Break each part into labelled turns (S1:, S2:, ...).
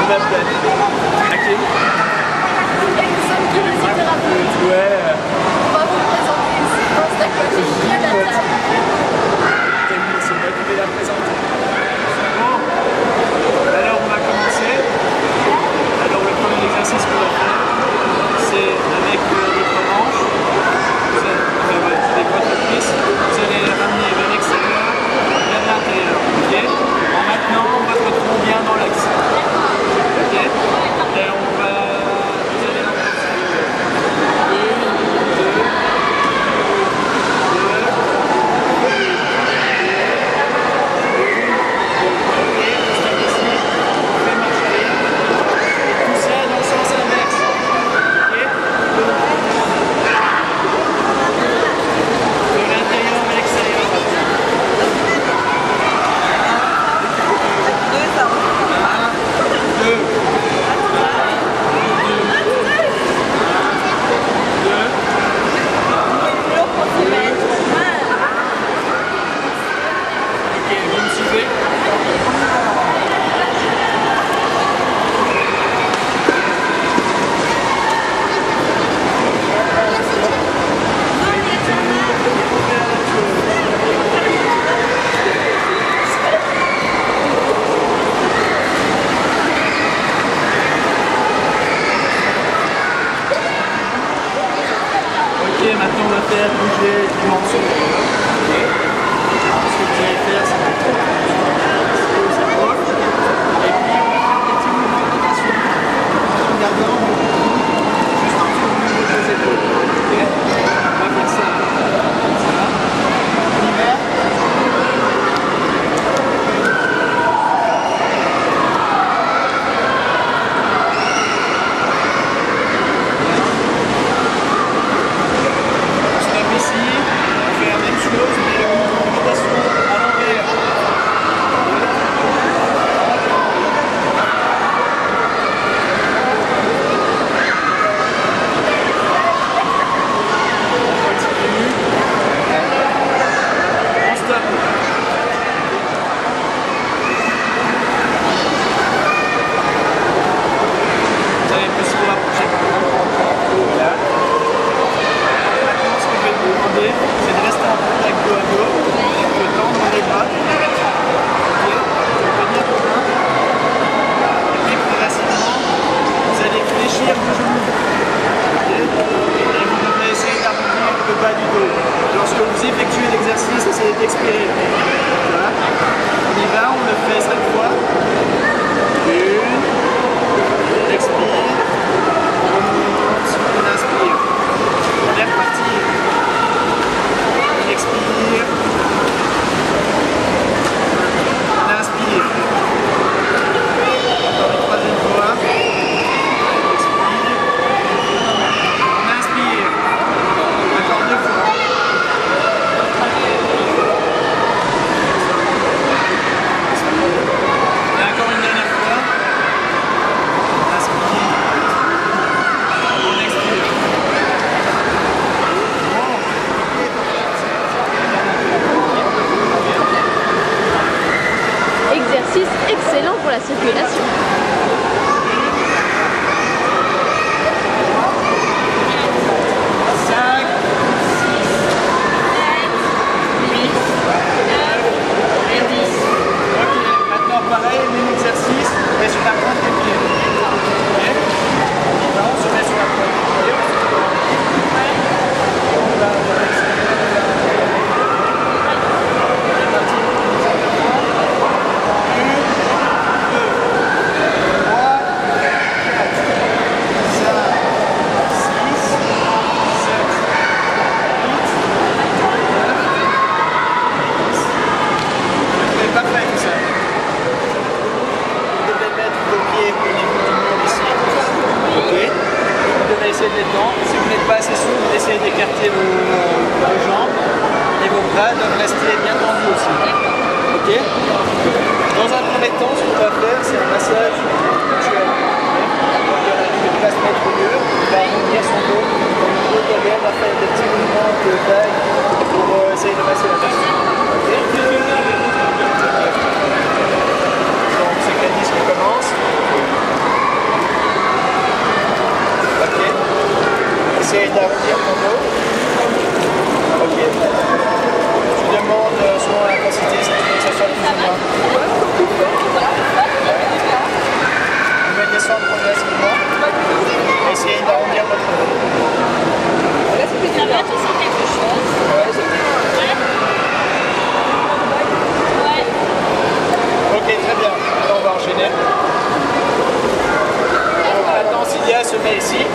S1: Ça va peut-être. À qui?
S2: Personne qui est thérapeute.
S1: Ouais.
S2: On va vous présenter ici dans cette académie.
S1: C'est moi qui vais la présenter. Bon. Alors on va commencer. Alors le premier exercice qu'on va faire, c'est avec votre manche, avec votre cuisse, vous allez la ramener vers l'extérieur, vers l'intérieur. Okay? En maintenant votre tronc bien dans l'axe. Ok? Et on va, vous allez en faire 1, 2, 2. Maintenant on va faire bouger les morceaux. Okay. Ce que vous allez faire, c'est mettre aux épaules. Et puis on va faire des petits mouvements de rotation. En regardant juste en dessous du niveau des épaules. Okay. On va faire ça. Comme ça. On y va. Lorsque vous effectuez l'exercice, essayez d'expirer. Voilà. On y va, on le fait 5 fois. 1, on expire, on monte, on inspire. On est reparti. On expire, on inspire. Encore une troisième fois. On expire, on inspire. Encore 2 fois.
S2: Exercice excellent pour la circulation.
S1: Pareil, même exercice, mais sur la pointe des pieds. Okay. Là, on se met sur la pointe des pieds. On va c'est parti. 1, 2, 3, 4, 5, 6, 7, 8, 9, 10. C'est parfait tout ça. Essayez de les tendre. Si vous n'êtes pas assez souple, essayez d'écarter vos jambes et vos bras doivent rester bien tendus aussi. Ok? Dans un premier temps, ce qu'on va faire, c'est un massage mutuel. Il va se mettre au mur, il va arrondir son dos, l'autre derrière va faire des petits mouvements de taille pour essayer de masser la tête. Okay? Donc c'est Candice qui commence. fonctionner. Donc maintenant, Cilia se met ici.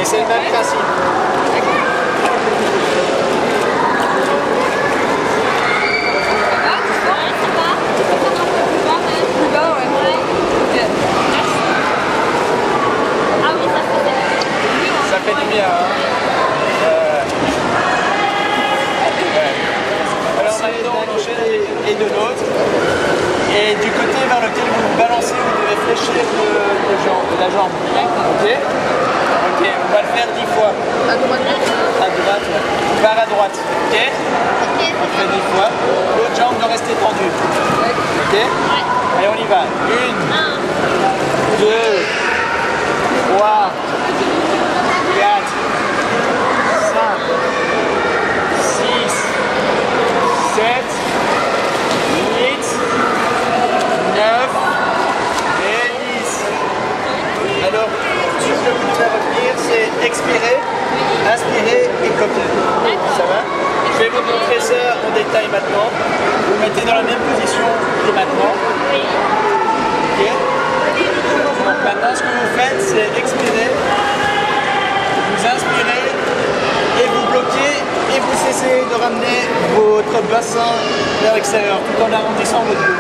S1: Et c'est le même principe. Ça fait du bien. Hein. Alors maintenant on enchaîne et de l'autre. Et du côté vers lequel vous vous balancez, vous devez fléchir la jambe. Ok. Ok, on va le faire 10 fois.
S2: À droite.
S1: À droite, ouais. Vers à droite. Ok. On fait 10 fois. L'autre jambe doit rester tendue. Ok. Allez, on y va. 1, 2, 3, 4, 5, 6, 7, 8, 9 et 10. Alors, tout ce que vous devez retenir, c'est expirer, inspirer et copier. Ça va? Je vais vous montrer ça en détail maintenant. Vous vous mettez dans la même position que maintenant. Ok? Donc maintenant, ce que vous faites, c'est expirer, vous inspirez et vous bloquez et vous cessez de ramener votre bassin vers l'extérieur tout en arrondissant votre dos.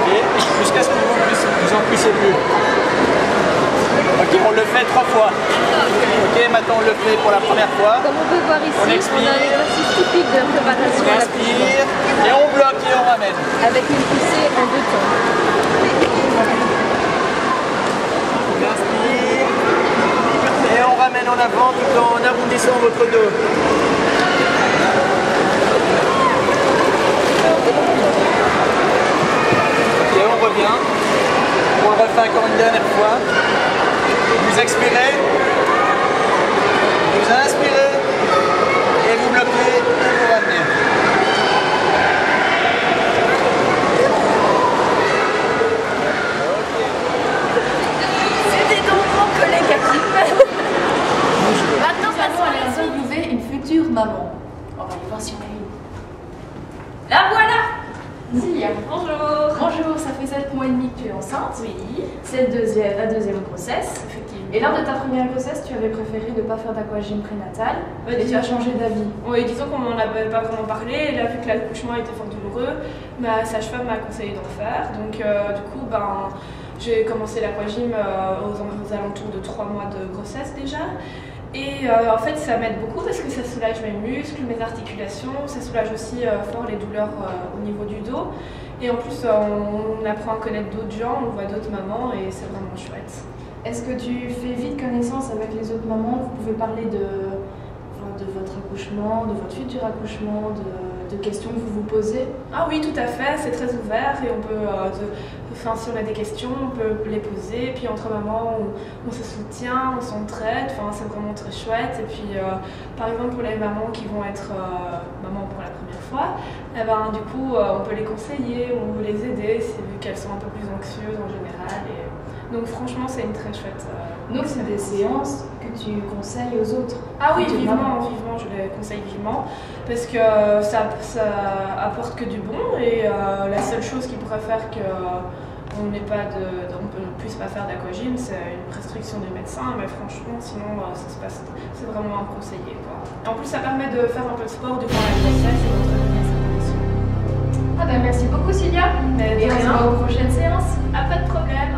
S1: Okay. Jusqu'à ce que vous en puissiez plus. Ok, on le fait 3 fois. Ok, maintenant on le fait pour la première fois.
S2: Comme on peut voir ici, on a l'exercice typique de la préparation
S1: on
S2: à
S1: inspire et on bloque et on ramène.
S2: avec une poussée en 2 temps.
S1: On inspire et on ramène en avant tout en arrondissant votre dos. Ok, on revient. On le refait encore une dernière fois. Vous expirez, vous inspirez et vous bloquez et vous ramenez.
S2: C'était donc mon collègue Akif.
S3: Maintenant, passons à interviewer une future maman. On va aller voir si on a une. La voilà! Cilia.
S2: Bonjour.
S3: Bonjour, ça fait 7 mois et demi que tu es enceinte.
S2: Oui.
S3: C'est la deuxième grossesse.
S2: Effectivement.
S3: Et lors de ta première grossesse, tu avais préféré ne pas faire d'aquagym prénatal.
S4: Ouais,
S3: Et tu as changé d'avis.
S4: Oui, disons qu'on n'en avait pas vraiment parlé. Elle a vu que l'accouchement était fort douloureux. Ma sage-femme m'a conseillé d'en faire. Donc, du coup, j'ai commencé l'aquagym aux alentours de 3 mois de grossesse déjà. Et en fait, ça m'aide beaucoup parce que ça soulage mes muscles, mes articulations. Ça soulage aussi fort les douleurs au niveau du dos. Et en plus, on apprend à connaître d'autres gens, on voit d'autres mamans et c'est vraiment chouette.
S3: Est-ce que tu fais vite connaissance avec les autres mamans? Vous pouvez parler de votre accouchement, de votre futur accouchement, de questions que vous vous posez?
S4: Ah oui, tout à fait, c'est très ouvert et on peut, si on a des questions, on peut les poser. Et puis entre mamans, on se soutient, on s'entraide, c'est vraiment très chouette. Et puis par exemple pour les mamans qui vont être mamans pour la première fois, du coup on peut les conseiller ou les aider vu qu'elles sont un peu plus anxieuses en général. Donc franchement c'est une très chouette...
S3: Donc c'est des séances que tu conseilles aux autres?
S4: Ah oui, vivement, je les conseille vivement parce que ça apporte que du bon et la seule chose qui pourrait faire qu'on ne puisse pas faire d'aquagym, c'est une prescription du médecin, mais franchement sinon c'est vraiment à conseiller, quoi. Et en plus ça permet de faire un peu de sport durant la grossesse et d'entretenir sa condition.
S3: Ah ben merci beaucoup Cilia.
S4: Mais
S3: Et on se
S4: rien.
S3: voit aux prochaines séances.
S4: Ah, pas de problème.